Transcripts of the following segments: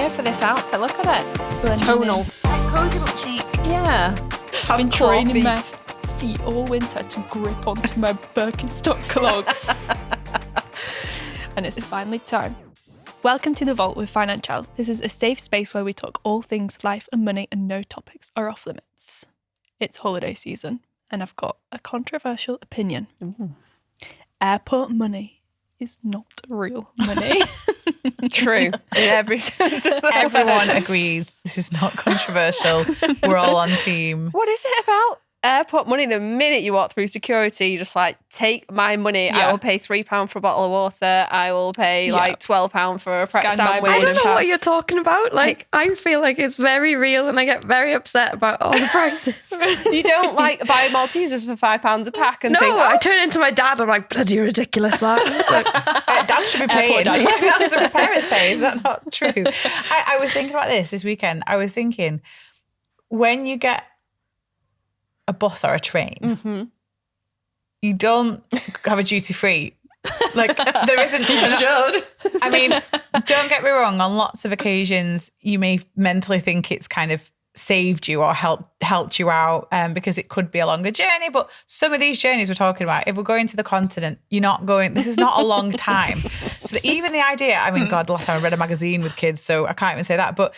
here for this outfit. Look at it. Tonal. Cozy but chic. Yeah. I've been training my feet. feet all winter to grip onto my Birkenstock clogs. And it's finally time. Welcome to The Vault with Financial. This is a safe space where we talk all things life and money and no topics are off limits. It's holiday season and I've got a controversial opinion. Ooh. Airport money is not real money. True. In every sense of the Everyone word. agrees this is not controversial. We're all on team. What is it about airport money? The minute you walk through security, you're just like, take my money. Yeah. I will pay £3 for a bottle of water. I will pay like £12 for a Scan my sandwich. boarding I don't know what pass. you're talking about. Like, I feel like it's very real and I get very upset about all the prices. You don't like buy Maltesers for £5 a pack and No, think, I turn into my dad. I'm like, bloody ridiculous, that. Like, Dad should be paying. dad. That's what parents pay. Is that not true? I was thinking about this weekend. I was thinking, when you get a bus or a train, you don't have a duty free. Like, there isn't. You should. I mean, don't get me wrong. On lots of occasions, you may mentally think it's kind of saved you or helped you out because it could be a longer journey. But some of these journeys we're talking about, if we're going to the continent, you're not going. This is not a long time. So even the idea. I mean, God, last time I read a magazine with kids, so I can't even say that. But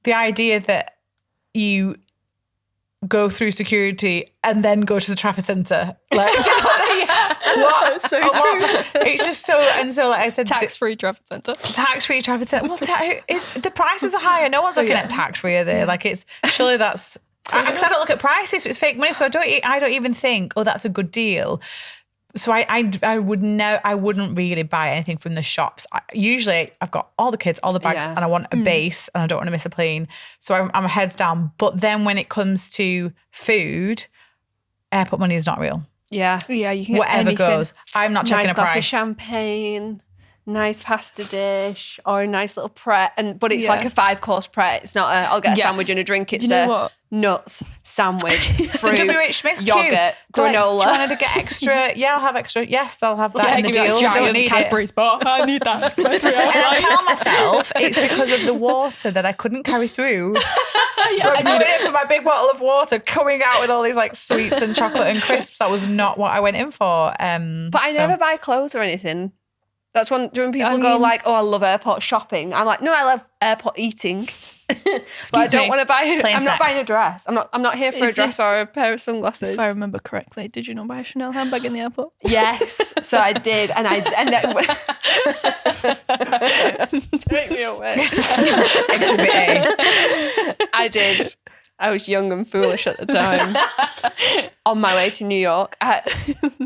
the idea that you go through security and then go to the traffic centre. Like, what? So What? It's just so, and so like I said, Tax-free traffic centre. tax-free traffic centre. Well, the prices are higher. No one's looking at tax-free, are they? Like, it's surely that's, because I don't look at prices, so it's fake money. So I don't even think, oh, that's a good deal. So I wouldn't really buy anything from the shops. Usually I've got all the kids, all the bags, and I want a base and I don't want to miss a plane. So I'm heads down. But then when it comes to food, airport money is not real. yeah. Yeah, you can get Whatever anything. goes. I'm not checking Nice a glass price. of champagne, nice pasta dish, or a nice little pret. But it's Yeah. like a 5-course pret. It's not I'll get a Yeah. sandwich and a drink. It's You know what? nuts, sandwich, fruit, WH Smith queue. yogurt, They're like, granola. do you want to get extra? Yeah, I'll have extra. Yes, I'll have that in the give me deal. that Don't giant need it. Cadbury's bar. I need that. For my 3 hour And I flight. tell myself it's because of the water that I couldn't carry through. So I'm going in for my big bottle of water, coming out with all these like sweets and chocolate and crisps. That was not what I went in for. But I never buy clothes or anything. That's when people go mean- like, oh, I love airport shopping. I'm like, no, I love airport eating. But I don't me. want to buy Plain I'm not snacks. buying a dress. I'm not here for Is a dress this- or a pair of sunglasses. If I remember correctly, did you not buy a Chanel handbag in the airport? Yes. So I did. And take me away. Exhibit A. I did. I was young and foolish at the time. On my way to New York. I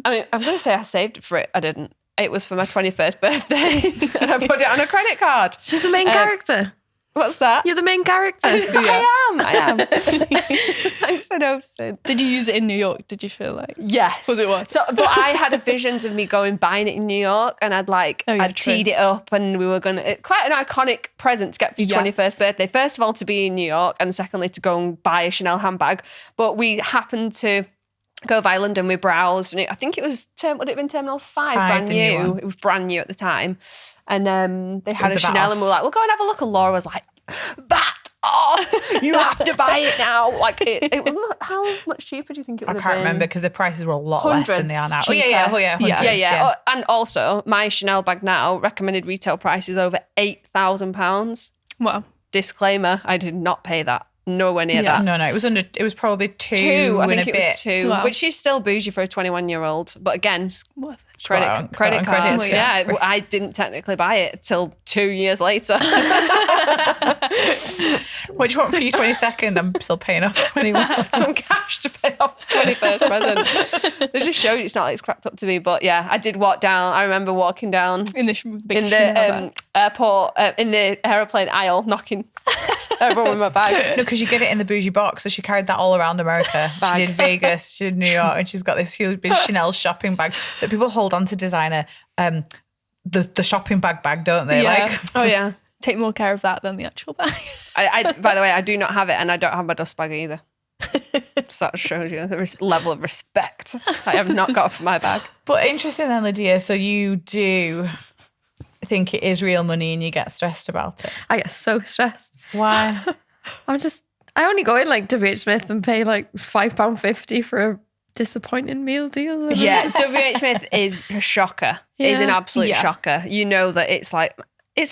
mean, I'm going to say I saved for it. I didn't. It was for my 21st birthday. And I put it on a credit card. she's the main character. What's that? You're the main character. I am. Thanks for noticing. Did you use it in New York? Did you feel like? Yes. Was it what? So, but I had visions of me buying it in New York, and I'd true. teed it up, and we were quite an iconic present to get for your Yes. 21st birthday. First of all, to be in New York, and secondly, to go and buy a Chanel handbag. But we happened to go via London. We browsed, and I think it was would it have been Terminal 5, brand the new new. one. It was brand new at the time, and they had was a the VAT Chanel, off. and we were like, we'll go and have a look. And Laura was like, that off! You have to buy it now. Like it was how much cheaper do you think it would I have can't been? remember because the prices were a lot less than they are now. Hundreds Oh yeah, cheaper. hundreds, Yeah. Oh, and also, my Chanel bag now, recommended retail price is over £8,000. Wow. Disclaimer, I did not pay that. Nowhere near that. No, it was probably two Two, I and think a it bit. was two, Wow. which is still bougie for a 21-year-old. But again, Worth it. Got it on credit credit, cards. so it's Yeah, free. I didn't technically buy it till 2 years later. What do you want for your 22nd? I'm still paying off 21. Some cash to pay off the 21st present. They just showed it's not like it's cracked up to me. But yeah, I did walk down. I remember walking down In this big in Chanel the bag. airport, in the aeroplane aisle, knocking everyone with my bag. No, because you get it in the bougie box. So she carried that all around America. She did Vegas, she did New York, and she's got this huge big Chanel shopping bag that people hold on to designer. The shopping bag, don't they? Yeah. Like, Oh yeah. Take more care of that than the actual bag. I by the way, I do not have it, and I don't have my dust bag either. So that shows you the level of respect I have not got for my bag. but interesting then, Lydia. So you do think it is real money and you get stressed about it. I get so stressed Why? I only go in like WH Smith and pay like £5.50 for a disappointing meal deal. Yeah, WH Smith is a shocker. Is an Yeah. absolute shocker. You know that it's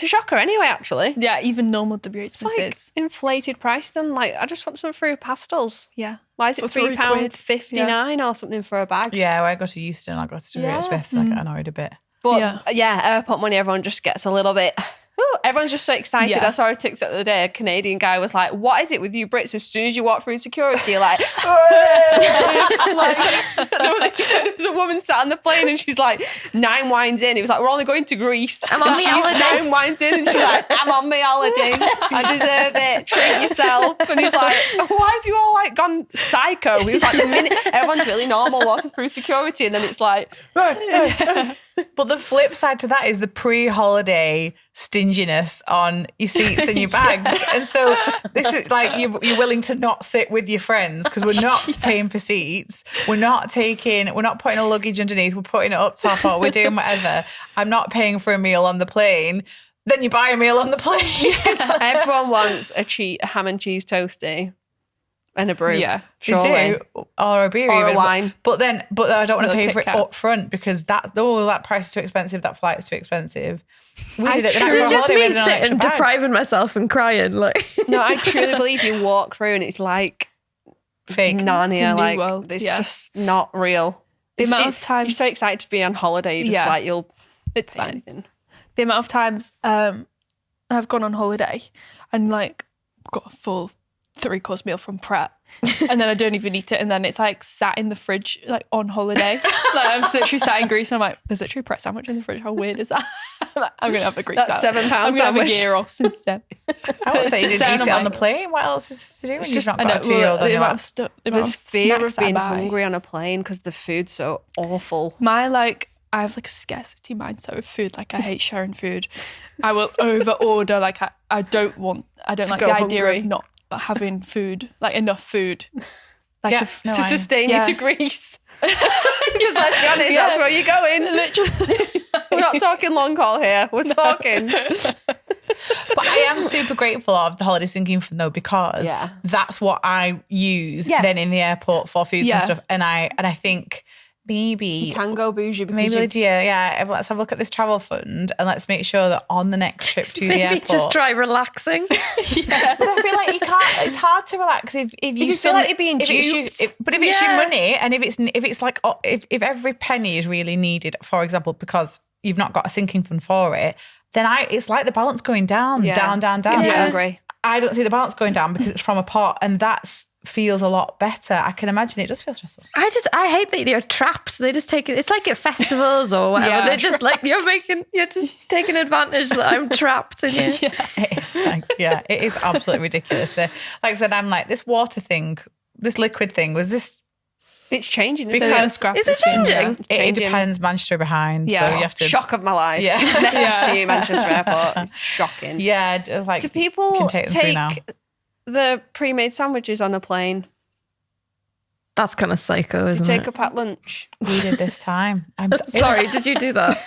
a shocker anyway, actually. Yeah, even normal WH It's Smith like is. inflated prices, and like, I just want some fruit pastels. Yeah. Why is it For £3? £3.59 or something for a bag? Yeah, when I go to Euston, I go to WH Smith, and I get annoyed a bit. But yeah, airport money, everyone just gets a little bit. Ooh, everyone's just so excited. Yeah. I saw a TikTok the other day. A Canadian guy was like, "What is it with you Brits? As soon as you walk through security, you're like, like he said there was a woman sat on the plane and she's like 9 wines in. He was like, "We're only going to Greece." I'm on and my she's holiday. 9 wines in and she's like, "I'm on my holiday. I deserve it. Treat yourself." And he's like, "Why have you all like gone psycho?" He was like, "The minute everyone's really normal walking through security, and then it's like." But the flip side to that is the pre-holiday stinginess on your seats and your bags. And so this is like you're willing to not sit with your friends because we're not paying for seats. We're not putting a luggage underneath. We're putting it up top or we're doing whatever. I'm not paying for a meal on the plane. Then you buy a meal on the plane. Everyone wants a ham and cheese toasty and a brew. Yeah. You surely. do, or a beer, Or a even. wine. But then I don't want to Little pay for it Kit Kat. up front because that price is too expensive. That flight is too expensive. We did it. truly- The It next just holiday, we means had an extra sitting, bag. depriving myself and crying. Like, No, I truly believe you walk through and it's like Fake. Narnia. It's a new Like world, it's yeah. just not real. The amount of You're times so excited to be on holiday. You're just Yeah. like you'll. it's fine. anything. The amount of times I've gone on holiday and like got a full 3-course meal from Pret, and then I don't even eat it, and then it's like sat in the fridge like on holiday. Like I'm literally sat in Greece and I'm like, there's literally a Pret sandwich in the fridge. How weird is that? I'm gonna have a Greek That's salad. £7 I'm gonna have a sandwich. gyros instead. I would say you Sit didn't down eat and it on like- the plane. What else is to do when It's you've just not I got know, a 2-year-old on the your amount lap? of stuff. The amount There's of fear snacks of that I being buy. hungry on a plane because the food's so awful. I have like a scarcity mindset with food. Like I hate sharing food. I will over order. Like I don't like go the idea hungry. of not having food, like enough food. Like Yeah, if, no, To I know. sustain Yeah. you to Greece. Because let's be honest, that's where you're going. literally. We're not talking long haul here. We're talking. But I am super grateful of the holiday sinking fund though because Yeah. that's what I use Yeah. then in the airport for foods Yeah. and stuff. And I think maybe Can go bougie because maybe you- Lydia, let's have a look at this travel fund and let's make sure that on the next trip to the maybe airport. just try relaxing. But I feel like you can't. It's hard to relax if you feel like you're being if it's duped. but if it's your Yeah. money and if it's like if every penny is really needed, for example, because you've not got a sinking fund for it, then it's like the balance going down, Yeah. down. Yeah. Hungry. I don't see the balance going down because it's from a pot, and that feels a lot better. I can imagine it does feel stressful. I hate that you're trapped. They just take it. It's like at festivals or whatever. Yeah. They're just like you're just taking advantage that I'm trapped in here. It's like, it is absolutely ridiculous. Like I said, I'm like this water thing, this liquid thing. Was this? It's changing. Isn't Because- it? Scrap Is it this year. changing? It Changing. depends. Manchester behind, Yeah. so you have to. Shock of my life. Yeah. Message to you, Manchester Airport. Shocking. Yeah, like Do you people can take them through now. the pre-made sandwiches on a plane? That's kind of psycho, isn't Take it? a packed lunch. We did this time. I'm Sorry, did you do that?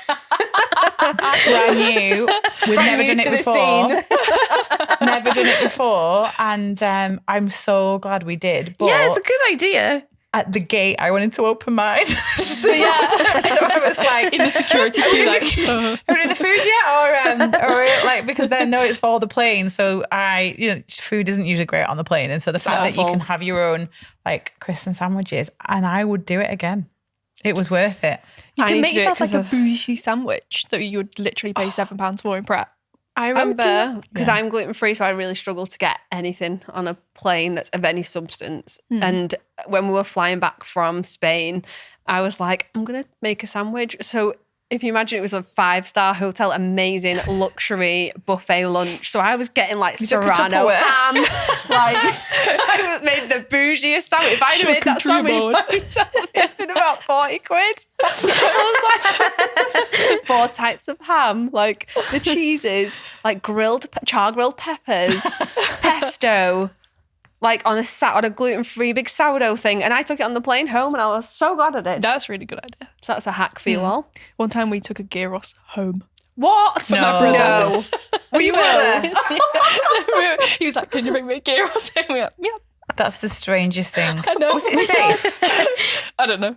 brand new. We've never new done to it the before. Never done it before, and I'm so glad we did. But Yeah, it's a good idea. at the gate, I wanted to open mine. so I was like, In the security queue, like, "Are we doing the food yet?" Or like because they know it's for the plane. So food isn't usually great on the plane, and so the fact that you awful. can have your own like crisps and sandwiches, and I would do it again. It was worth it. you I can need make to do it yourself like 'cause a of- bougie sandwich that you would literally pay £7 for in Pret. I would do remember because Yeah. I'm gluten free, so I really struggle to get anything on a plane that's of any substance. And when we were flying back from Spain, I was like, I'm gonna make a sandwich. So if you imagine it was a 5-star hotel, amazing luxury buffet lunch. So I was getting like took a Serrano Tupperware. ham, like I made the bougiest sandwich. If I'd have made that Charcuterie sandwich board. by myself, it'd been about 40 quid. I was like 4 types of ham, like the cheeses, like char grilled peppers, pesto, like on a gluten-free big sourdough thing. And I took it on the plane home and I was so glad I did. That's a really good idea. So that's a hack for you all. One time we took a gyros home. What? No. Were you there? He was like, can you bring me a gyros? And we were like, yep. That's the strangest thing. I know. Was it safe? I don't know.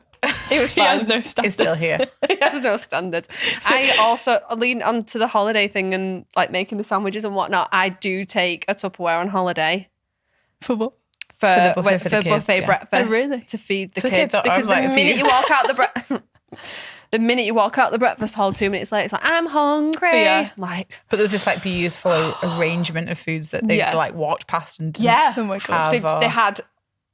He was He fine. has no standards. It's still here. He has no standards. I also lean onto the holiday thing and like making the sandwiches and whatnot. I do take a Tupperware on holiday For what? For the buffet for the kids, buffet yeah. breakfast Oh, really? to feed the For the kids. kids, I Because was like, the minute you walk out the minute you walk out the breakfast hall 2 minutes later, it's like, I'm hungry. Yeah. Like, But there was this like beautiful arrangement of foods that they like walked past and didn't yeah. Oh my God. have, They had,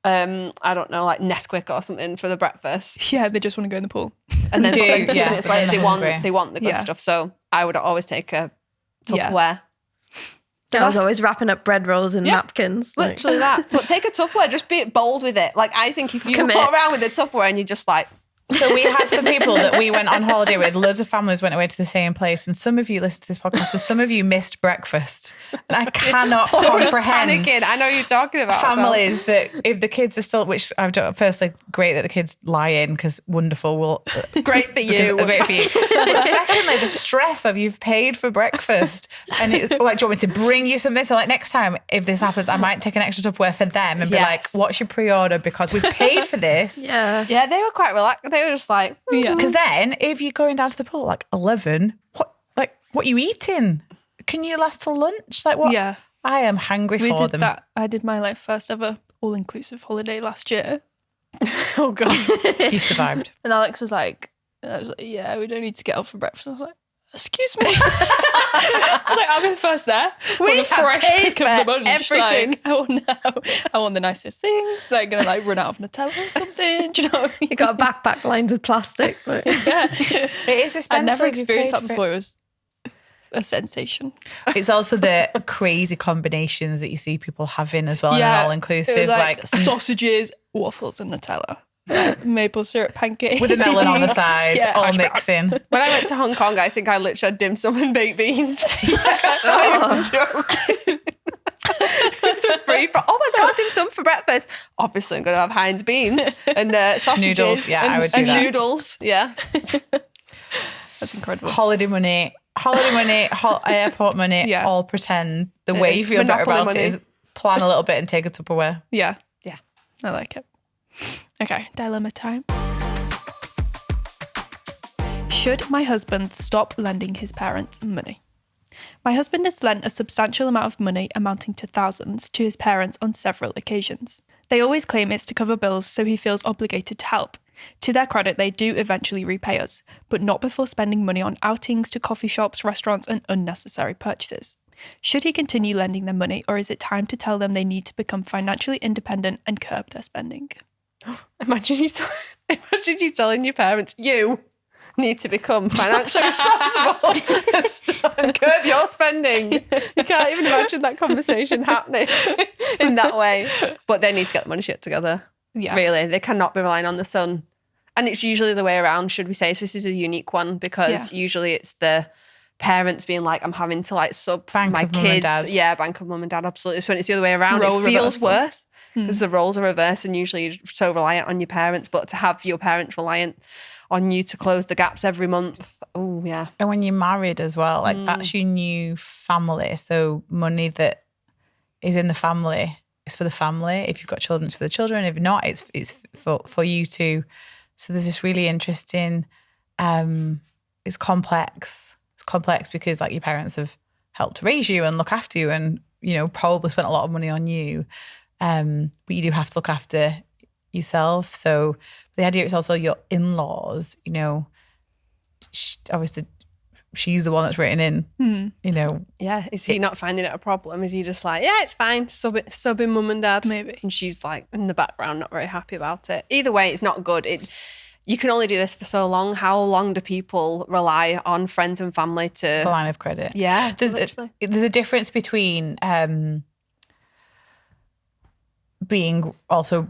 I don't know, like Nesquik or something for the breakfast. Yeah, they just want to go in the pool. And then, Do, but then 2 yeah, minutes but then later, they're hungry. they want the good Yeah. stuff. So I would always take a Yeah. Tupperware. I was always wrapping up bread rolls in napkins. like- Literally that. But take a Tupperware, just be bold with it. Like, I think if you Commit. walk around with a Tupperware and you're just like, So we have some people that we went on holiday with. Loads of families went away to the same place, and some of you listen to this podcast. So some of you missed breakfast, and I cannot comprehend panicking. I know what you're talking about. as well. families that if the kids are still, which I've done. Firstly, great that the kids lie in because wonderful. Will Great for you. Great for you. But secondly, the stress of you've paid for breakfast, and it's like, do you want me to bring you something? So like next time, if this happens, I might take an extra Tupperware for them and be Yes. like, "What's your pre-order? Because we've paid for this." Yeah. Yeah, they were quite relaxed. They were just like, Yeah. Because then, if you're going down to the pool like 11, what are you eating? Can you last till lunch? Like what? Yeah. I am hungry We for did them. that. I did my like first ever all-inclusive holiday last year. oh God. You survived. And Alex was like, yeah, we don't need to get up for breakfast. I was like, excuse me. I was like, I'll be the first there. We Want a have fresh paid pick of the for bunch. everything. Like, I want the nicest things. They're going to like run out of Nutella or something. Do you know what I mean? You got a backpack lined with plastic. Like, Yeah. It is expensive. I'd never You experienced paid that for it. before. It was a sensation. It's also the crazy combinations that you see people having as well in an It all-inclusive, was like sausages, waffles, and Nutella. Like, maple syrup pancakes. with a melon on the side, Yeah, all hash brown. mixing. When I went to Hong Kong, I think I literally had dim sum and baked beans. I'm joking. It's a free for. Oh my God, dim sum for breakfast. Obviously, I'm going to have Heinz beans and sausages. Noodles, yeah, and, I would do and that. noodles. Yeah. That's incredible. Holiday money, airport money, Yeah. all pretend. The It way is. you feel better Monopoly about money. it is plan a little bit and take a Tupperware. Yeah. Yeah. I like it. Okay, dilemma time. Should my husband stop lending his parents money? My husband has lent a substantial amount of money, amounting to thousands, to his parents on several occasions. They always claim it's to cover bills, so he feels obligated to help. To their credit, they do eventually repay us, but not before spending money on outings to coffee shops, restaurants, and unnecessary purchases. Should he continue lending them money, or is it time to tell them they need to become financially independent and curb their spending? Imagine you telling your parents, you need to become financially responsible and curb your spending. You can't even imagine that conversation happening in that way. But they need to get the money shit together. Yeah. Really. They cannot be relying on the son. And it's usually the way around, should we say. So this is a unique one because usually it's the parents being like, I'm having to like sub Bank my of mum and kids. dad. Yeah, bank of mum and dad, absolutely. So when it's the other way around, Role it feels reversal. worse because the roles are reversed and usually you're so reliant on your parents. But to have your parents reliant on you to close the gaps every month, oh yeah. And when you're married as well, like that's your new family. So money that is in the family is for the family. If you've got children, it's for the children. If not, it's for you too. So there's this really interesting, it's complex. It's complex because like your parents have helped raise you and look after you and, you know, probably spent a lot of money on you. But you do have to look after yourself. So the idea is also your in-laws, you know, obviously she's the one that's written in, you know. Yeah, is he not finding it a problem? Is he just like, yeah, it's fine, subbing mum and dad? Maybe. And she's like in the background, not very happy about it. Either way, it's not good. You can only do this for so long. How long do people rely on friends and family to... It's a line of credit. Yeah, There's literally. a difference between being also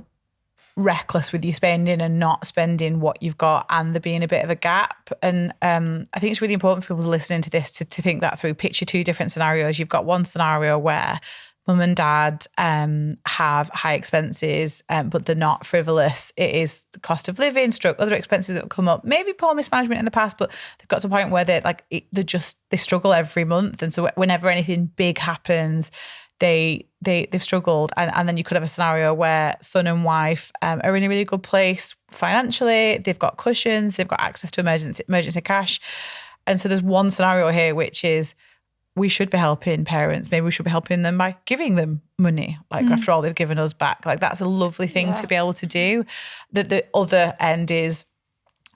reckless with your spending and not spending what you've got, and there being a bit of a gap. And I think it's really important for people listening to this to think that through. Picture two different scenarios. You've got one scenario where mum and dad have high expenses, but they're not frivolous. It is the cost of living, stroke other expenses that come up, maybe poor mismanagement in the past, but they've got to a point where they struggle every month. And so whenever anything big happens, they've struggled. And then you could have a scenario where son and wife are in a really good place financially. They've got cushions, they've got access to emergency cash. And so there's one scenario here, which is we should be helping parents. Maybe we should be helping them by giving them money. Like after all, they've given us back. Like that's a lovely thing to be able to do. The other end is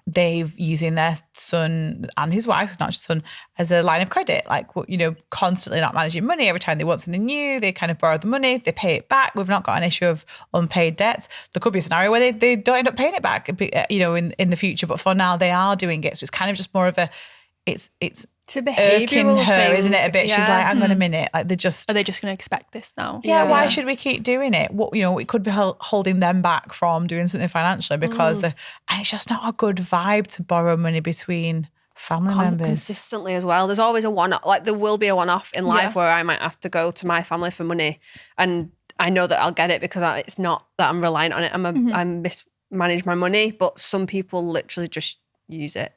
they've using their son and his wife, not just son, as a line of credit. Like, constantly not managing money. Every time they want something new, they kind of borrow the money, they pay it back. We've not got an issue of unpaid debts. There could be a scenario where they don't end up paying it back, in the future. But for now, they are doing it. So it's kind of just more of it's a behavioural her, thing. isn't it? A bit. Yeah. She's like, hang on a minute. Like Are they just going to expect this now? Yeah, why should we keep doing it? What it could be holding them back from doing something financially because and it's just not a good vibe to borrow money between family members consistently as well. There's always a one-off. Like there will be a one-off in life where I might have to go to my family for money, and I know that I'll get it because it's not that I'm reliant on it. I mismanage my money, but some people literally just use it.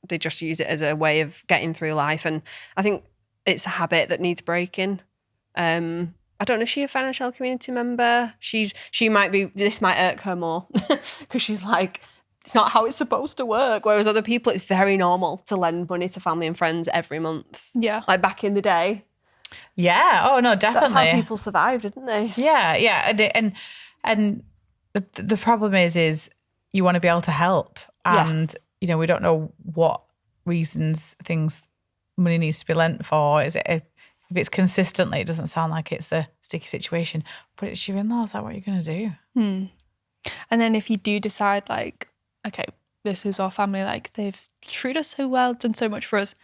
They just use it as a way of getting through life. And I think it's a habit that needs breaking. I don't know, is she a financial community member? She might be, this might irk her more because she's like, it's not how it's supposed to work. Whereas other people, it's very normal to lend money to family and friends every month. Yeah. Like back in the day. Yeah. Oh, no, definitely. That's how people survived, didn't they? Yeah. Yeah. And the problem is you want to be able to help. And, we don't know what reasons money needs to be lent for. Is it if it's consistently, it doesn't sound like it's a sticky situation, but it's your in-laws, like what are you going to do? And then if you do decide like, okay, this is our family, like they've treated us so well, done so much for us,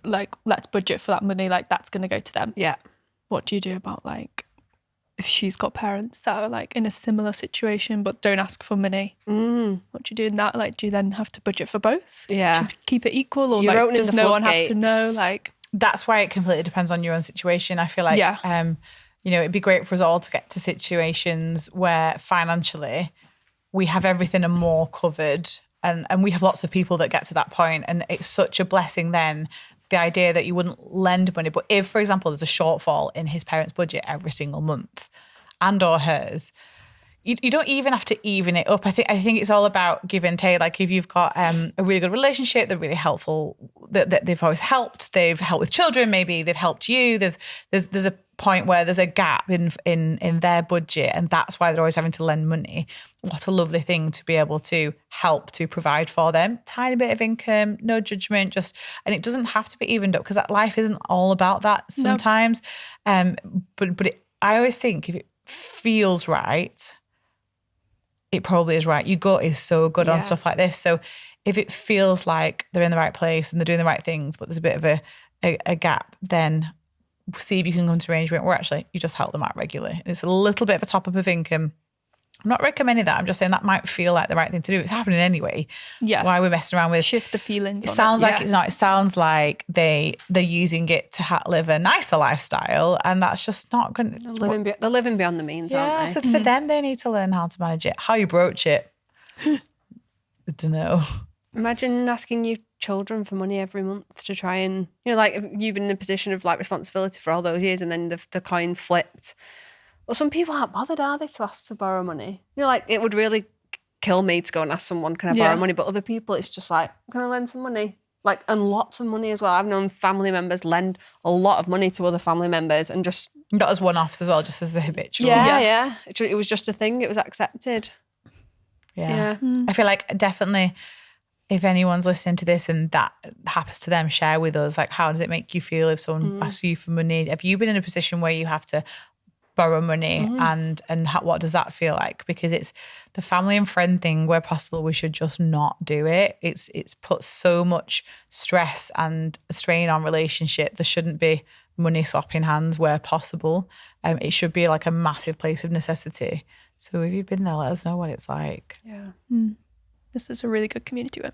like let's budget for that money, like that's going to go to them. Yeah. What do you do about like if she's got parents that are like in a similar situation but don't ask for money? What do you do in that? Like, do you then have to budget for both? Yeah. To keep it equal, or You're like does no one have to know? Like, that's why it completely depends on your own situation. I feel like it'd be great for us all to get to situations where financially we have everything and more covered, and we have lots of people that get to that point, and it's such a blessing then. The idea that you wouldn't lend money, but if, for example, there's a shortfall in his parents' budget every single month, and or hers, you don't even have to even it up. I think it's all about give and take. Like if you've got a really good relationship, they're really helpful. That they've always helped. They've helped with children. Maybe they've helped you. There's a point where there's a gap in their budget, and that's why they're always having to lend money. What a lovely thing to be able to help to provide for them. Tiny bit of income, no judgment, and it doesn't have to be evened up because that life isn't all about that sometimes. But I always think if it feels right, it probably is right. Your gut is so good on stuff like this. So if it feels like they're in the right place and they're doing the right things, but there's a bit of a gap, then see if you can come to arrangement where actually you just help them out regularly. It's a little bit of a top up of income. I'm not recommending that. I'm just saying that might feel like the right thing to do. It's happening anyway. Yeah. Why we're messing around with shift the feelings. It sounds like it's not. It sounds like they're using it to live a nicer lifestyle, and that's just not going to. They're living beyond the means, aren't they? So for them, they need to learn how to manage it. How you broach it, I don't know. Imagine asking your children for money every month to try and, like if you've been in a position of like responsibility for all those years, and then the coins flipped. Well, some people aren't bothered, are they, to ask to borrow money? Like it would really kill me to go and ask someone, can I borrow money? But other people, it's just like, can I lend some money? Like, and lots of money as well. I've known family members lend a lot of money to other family members and just... Not as one-offs as well, just as a habitual. Yeah. It was just a thing. It was accepted. Yeah. I feel like definitely if anyone's listening to this and that happens to them, share with us, like, how does it make you feel if someone asks you for money? Have you been in a position where you have to borrow money and what does that feel like? Because it's the family and friend thing where possible we should just not do it. It's put so much stress and strain on relationship. There shouldn't be money swapping hands where possible. It should be like a massive place of necessity. So if you've been there, let us know what it's like. Yeah. This is a really good community win.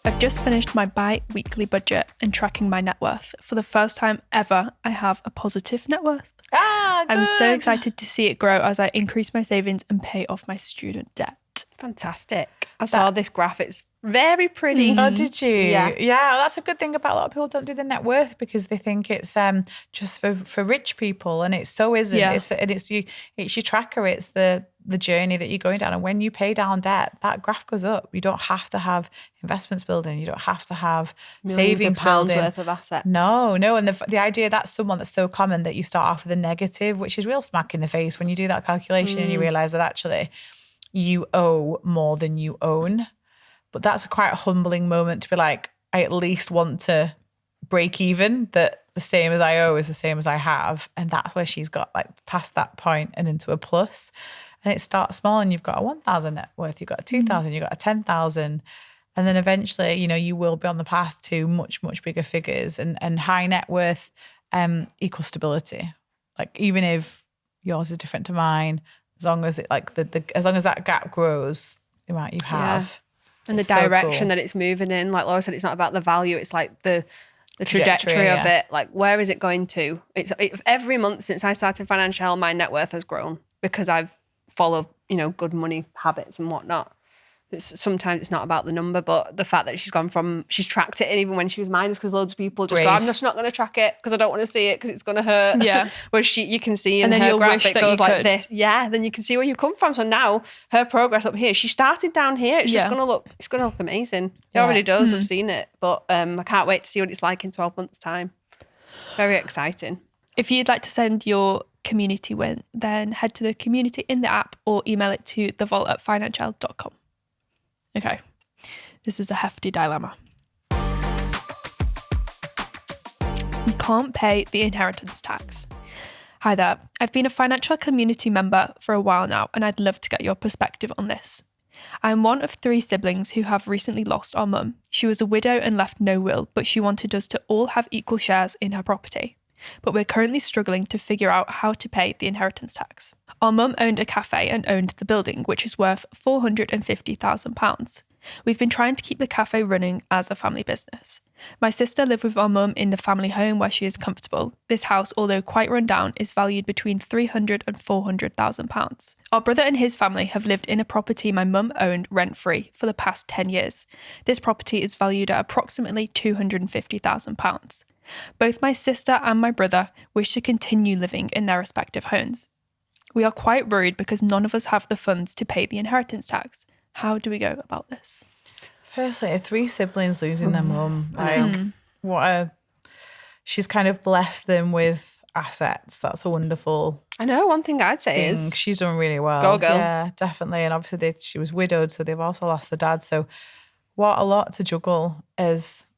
I've just finished my bi-weekly budget and tracking my net worth. For the first time ever, I have a positive net worth. I'm so excited to see it grow as I increase my savings and pay off my student debt. Fantastic. I saw this graph. It's very pretty. Oh, did you? Yeah. Yeah, that's a good thing about a lot of people don't do the net worth because they think it's just for rich people, and it so isn't. Yeah. It's your tracker. It's the journey that you're going down. And when you pay down debt, that graph goes up. You don't have to have investments building. You don't have to have Millions savings of pounds building. worth of assets. No. And the idea that's someone that's so common that you start off with a negative, which is real smack in the face when you do that calculation and you realize that actually you owe more than you own. But that's a quite humbling moment to be like, I at least want to break even, that the same as I owe is the same as I have. And that's where she's got like past that point and into a plus. And it starts small and you've got a 1,000 net worth, you've got a 2,000, you've got a 10,000. And then eventually, you will be on the path to much, much bigger figures. And high net worth equals stability. Like even if yours is different to mine, as long as it like as long as that gap grows, the amount you have. And the so direction cool. that it's moving in. Like Laura said, it's not about the value, it's like the trajectory of it. Like where is it going to? Every month since I started Financial, my net worth has grown because I've followed, good money habits and whatnot. Sometimes it's not about the number, but the fact that she's tracked it, and even when she was minus, because loads of people just go, I'm just not going to track it because I don't want to see it because it's going to hurt. Yeah. Whereas you can see in and then her you'll graph, wish it that goes you like could. this. Yeah, then you can see where you come from. So now her progress up here, she started down here. It's just going to look, amazing. It already does. I've seen it, but I can't wait to see what it's like in 12 months' time. Very exciting. If you'd like to send your community win, then head to the community in the app or email it to thevault@financial.com. Okay, this is a hefty dilemma. You can't pay the inheritance tax. Hi there, I've been a financial community member for a while now, and I'd love to get your perspective on this. I'm one of 3 siblings who have recently lost our mum. She was a widow and left no will, but she wanted us to all have equal shares in her property. But we're currently struggling to figure out how to pay the inheritance tax. Our mum owned a cafe and owned the building, which is worth £450,000. We've been trying to keep the cafe running as a family business. My sister lived with our mum in the family home where she is comfortable. This house, although quite run down, is valued between £300,000 and £400,000. Our brother and his family have lived in a property my mum owned rent-free for the past 10 years. This property is valued at approximately £250,000. Both my sister and my brother wish to continue living in their respective homes. We are quite worried because none of us have the funds to pay the inheritance tax. How do we go about this? Firstly, 3 siblings losing their mum. She's kind of blessed them with assets. That's a wonderful I know, one thing I'd say thing. is She's done really well. Go, girl. Yeah, definitely. And obviously she was widowed, so they've also lost the dad. So what a lot to juggle is,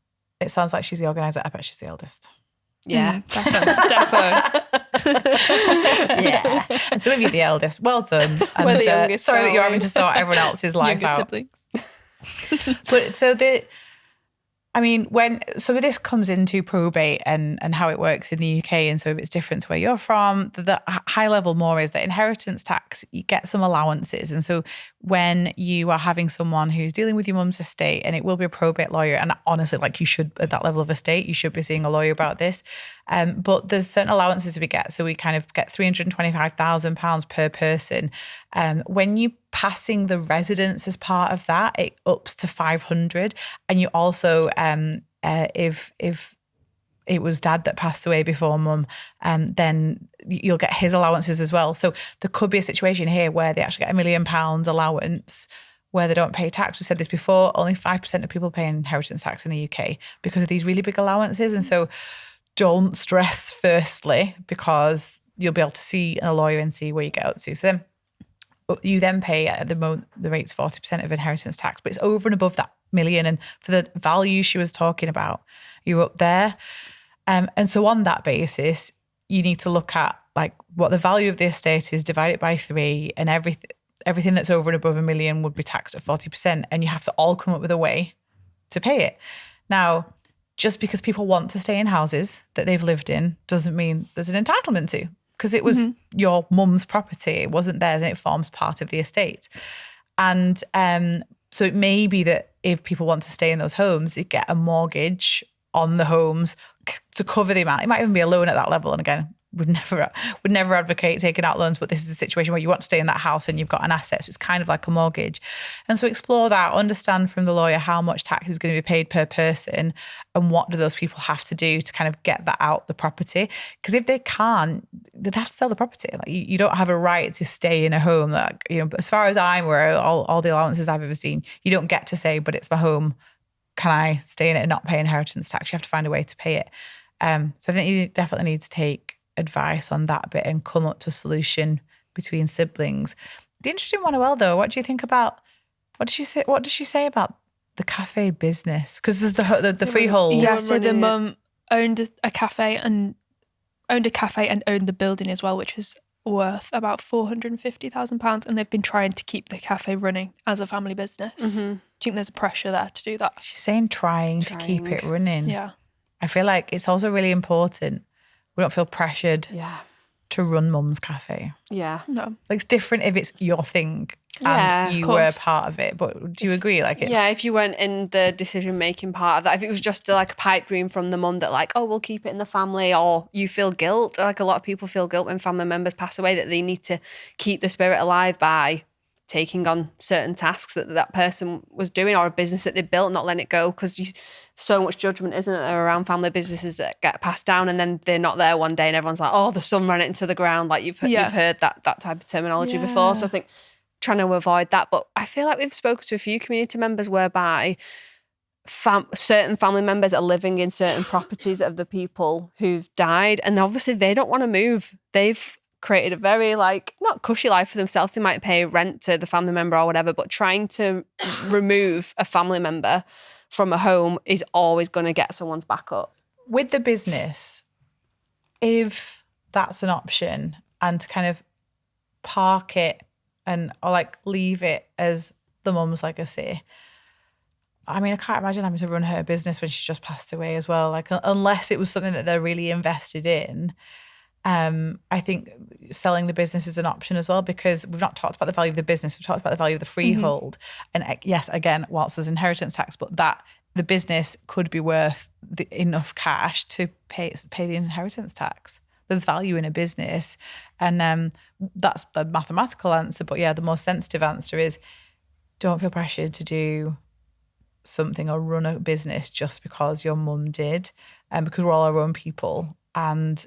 it sounds like she's the organiser. I bet she's the eldest. yeah. Definitely. Yeah. And some of you the eldest. Well done. And We're the youngest, sorry that aren't you're we? having to sort everyone else's life Younger out. siblings. But so when some of this comes into probate and how it works in the UK, and so if it's different to where you're from, the high level more is that inheritance tax, you get some allowances. And so when you are having someone who's dealing with your mum's estate, and it will be a probate lawyer, and honestly, like you should, at that level of estate, you should be seeing a lawyer about this. But there's certain allowances we get. So we kind of get £325,000 per person. When you passing the residence as part of that, it ups to 500. And you also, if it was dad that passed away before mum, then you'll get his allowances as well. So there could be a situation here where they actually get £1 million allowance where they don't pay tax. We said this before, only 5% of people pay inheritance tax in the UK because of these really big allowances. And so don't stress firstly, because you'll be able to see a lawyer and see where you get up to. So then you then pay at the rate's 40% of inheritance tax, but it's over and above that million. And for the value she was talking about, you're up there. And so on that basis, you need to look at like what the value of the estate is, divide it by 3, and everything that's over and above $1 million would be taxed at 40%. And you have to all come up with a way to pay it. Now, just because people want to stay in houses that they've lived in doesn't mean there's an entitlement to, because it was your mum's property. It wasn't theirs, and it forms part of the estate. And so it may be that if people want to stay in those homes, they get a mortgage on the homes to cover the amount. It might even be a loan at that level. And again, would never advocate taking out loans, but this is a situation where you want to stay in that house and you've got an asset, so it's kind of like a mortgage. And so explore that, understand from the lawyer how much tax is going to be paid per person and what do those people have to do to kind of get that out the property. Because if they can't, they'd have to sell the property. Like you don't have a right to stay in a home that, as far as I'm aware, all the allowances I've ever seen, you don't get to say, but it's my home, can I stay in it and not pay inheritance tax? You have to find a way to pay it. So I think you definitely need to take advice on that bit and come up to a solution between siblings. The interesting one as well, though, what do you think about, what did she say about the cafe business? Because there's the freehold. Yeah, so the mum owned a cafe and owned the building as well, which is worth about £450,000, and they've been trying to keep the cafe running as a family business. Do you think there's a pressure there to do that? She's saying trying to keep it running. Yeah. I feel like it's also really important we don't feel pressured to run mum's cafe. Yeah. No. Like it's different if it's your thing and you were part of it. But do you agree? Like it's, if you weren't in the decision-making part of that, if it was just like a pipe dream from the mum that like, oh, we'll keep it in the family, or you feel guilt. Like a lot of people feel guilt when family members pass away that they need to keep the spirit alive by taking on certain tasks that person was doing, or a business that they built, not letting it go, because so much judgment, isn't there, around family businesses that get passed down and then they're not there one day and everyone's like, oh, the son ran it into the ground. Like you've heard that type of terminology before. So I think trying to avoid that. But I feel like we've spoken to a few community members whereby certain family members are living in certain properties of the people who've died, and obviously they don't want to move. They've created a very not cushy life for themselves. They might pay rent to the family member or whatever, but trying to remove a family member from a home is always going to get someone's back up. With the business, if that's an option, and to kind of park it or leave it as the mum's legacy. I mean, I can't imagine having to run her business when she's just passed away as well. Like unless it was something that they're really invested in. I think selling the business is an option as well, because we've not talked about the value of the business. We've talked about the value of the freehold. And yes, again, whilst there's inheritance tax, but that the business could be worth enough cash to pay the inheritance tax. There's value in a business. And that's the mathematical answer. But yeah, the more sensitive answer is don't feel pressured to do something or run a business just because your mum did, because we're all our own people. And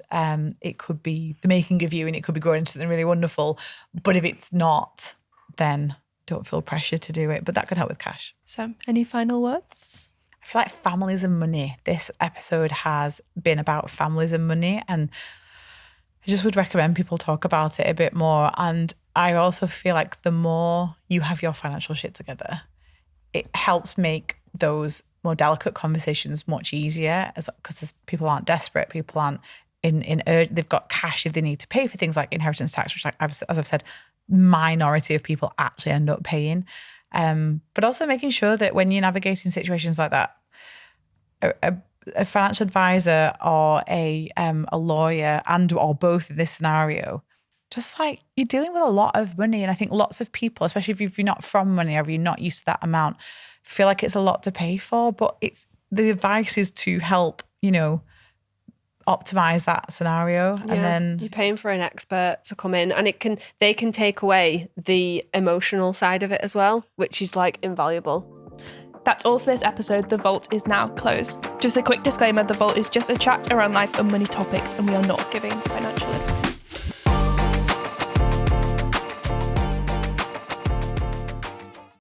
it could be the making of you, and it could be growing into something really wonderful. But if it's not, then don't feel pressure to do it. But that could help with cash. So, any final words? I feel like families and money. This episode has been about families and money, and I just would recommend people talk about it a bit more. And I also feel like the more you have your financial shit together, it helps make those more delicate conversations much easier, because people aren't desperate. People aren't they've got cash if they need to pay for things like inheritance tax, which, as I've said, minority of people actually end up paying. But also making sure that when you're navigating situations like that, a financial advisor or a lawyer or both in this scenario, just like you're dealing with a lot of money. And I think lots of people, especially if you're not from money or if you're not used to that amount, feel like it's a lot to pay for. But the advice is to help, optimize that scenario. Yeah, and then you're paying for an expert to come in, and they can take away the emotional side of it as well, which is invaluable. That's all for this episode. The Vault is now closed. Just a quick disclaimer, The Vault is just a chat around life and money topics, and we are not giving financial advice.